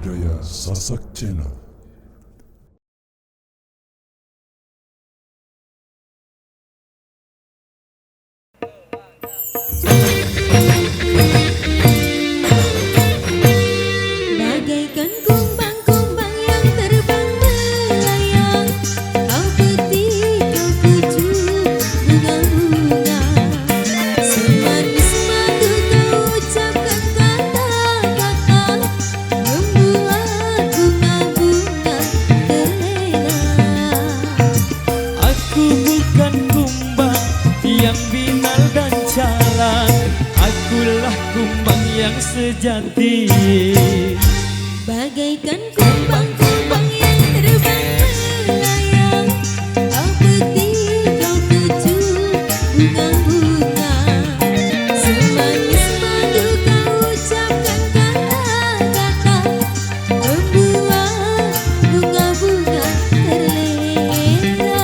budaya Sasak Channel. Bagaikan kumbang-kumbang yang terbang melayang, kau putih, kau pucuk, bunga-bunga. Semanis madu kau ucapkan kata-kata, membuat bunga-bunga terlena. Aku bukan kumbang yang binal dan calang, akulah kumbang yang sejati. Bagaikan kumbang-kumbang yang terbang melayang, kau putih, kau pucuk, bunga-bunga. Semanis madu kau ucapkan kata-kata, membuat bunga-bunga terlena.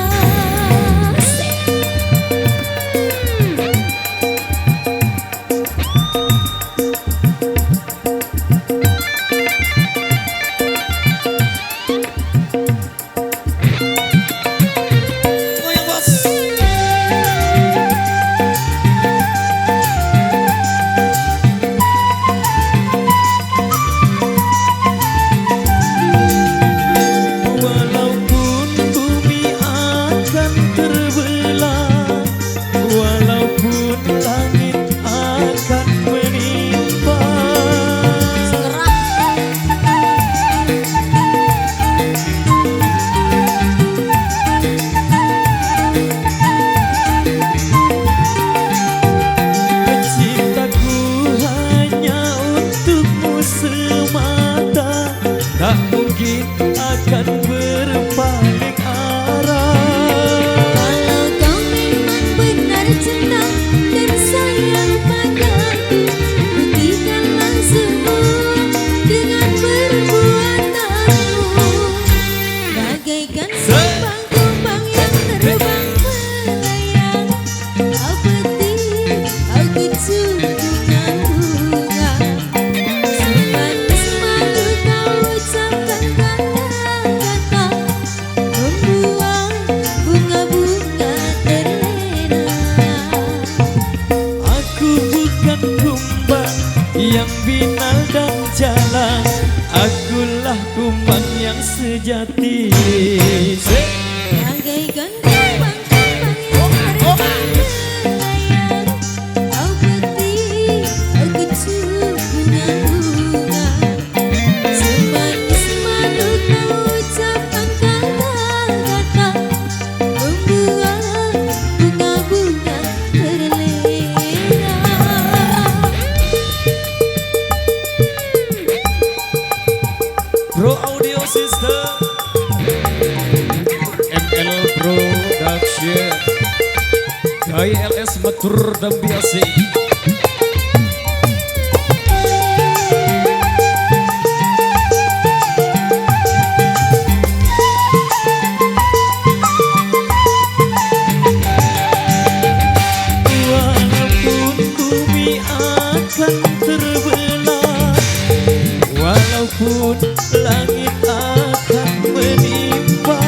Goyang bos. Walaupun bumi akan terbelah, walaupun langit akan menimpa, cintaku hanya untukmu semata, tak mungkin akan berpaling arah. Kalau kau memang benar cinta dan sayang padaku, buktikanlah semua dengan perbuatanmu. Bagaikan kumbang-kumbang yang terbang melayang, kau putih, kau pucuk, bunga-bunga. Semanis madu kau ucapkan kata-kata, membuat bunga-bunga terlena. Aku bukan kumbang yang binal dan jalang, akulah kumbang yang sejati. Bagaikan kumbang-kumbang yang terbang melayang, kau putih, kau pucuk, bunga-bunga. Semanis madu kau ucapkan kata-kata, membuat bunga-bunga terlena. Pro Audio System, ML Production, KLS Matur dan Biasi. Walaupun bumi akan terbelah, walaupun langit akan menimpa,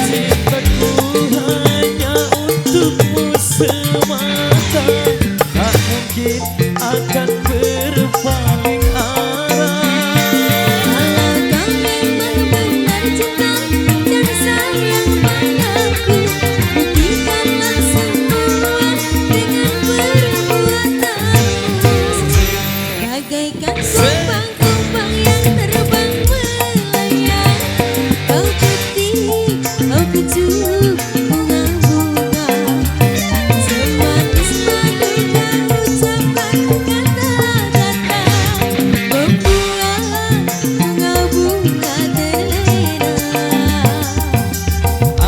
cintaku hanya untukmu semata, tak mungkin akan berpaling arah. Kalau kau memang benar cinta dan sayang padaku, buktikanlah semua dengan perbuatanmu. Bagaikan kumbang-kumbang yang terbang melayang, kau putih, kau pucuk, bunga-bunga. Semanis madu kau ucapkan kata-kata, membuat bunga-bunga terlena.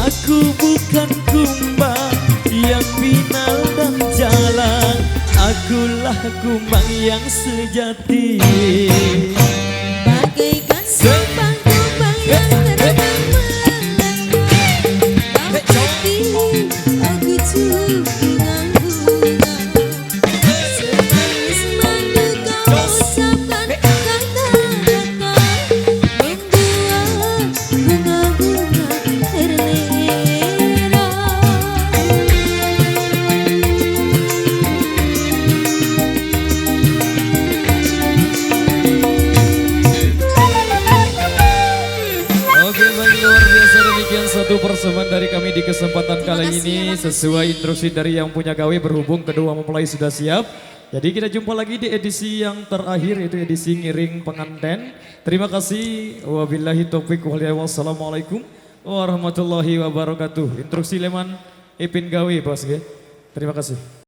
Aku bukan kumbang yang binal dan jalang, akulah kumbang yang sejati. Bagaikan kumbang-kumbang yang terbang untuk persembahan dari kami di kesempatan Terima kali kasih ini ya, makasih. sesuai instruksi dari yang punya gawe berhubung kedua mempelai sudah siap. Jadi kita jumpa lagi di edisi yang terakhir yaitu edisi ngiring pengantin. Terima kasih. Wabillahi taufiq wal hidayah. Wassalamualaikum warahmatullahi wabarakatuh. Instruksi leman Ipin gawe bos. Terima kasih.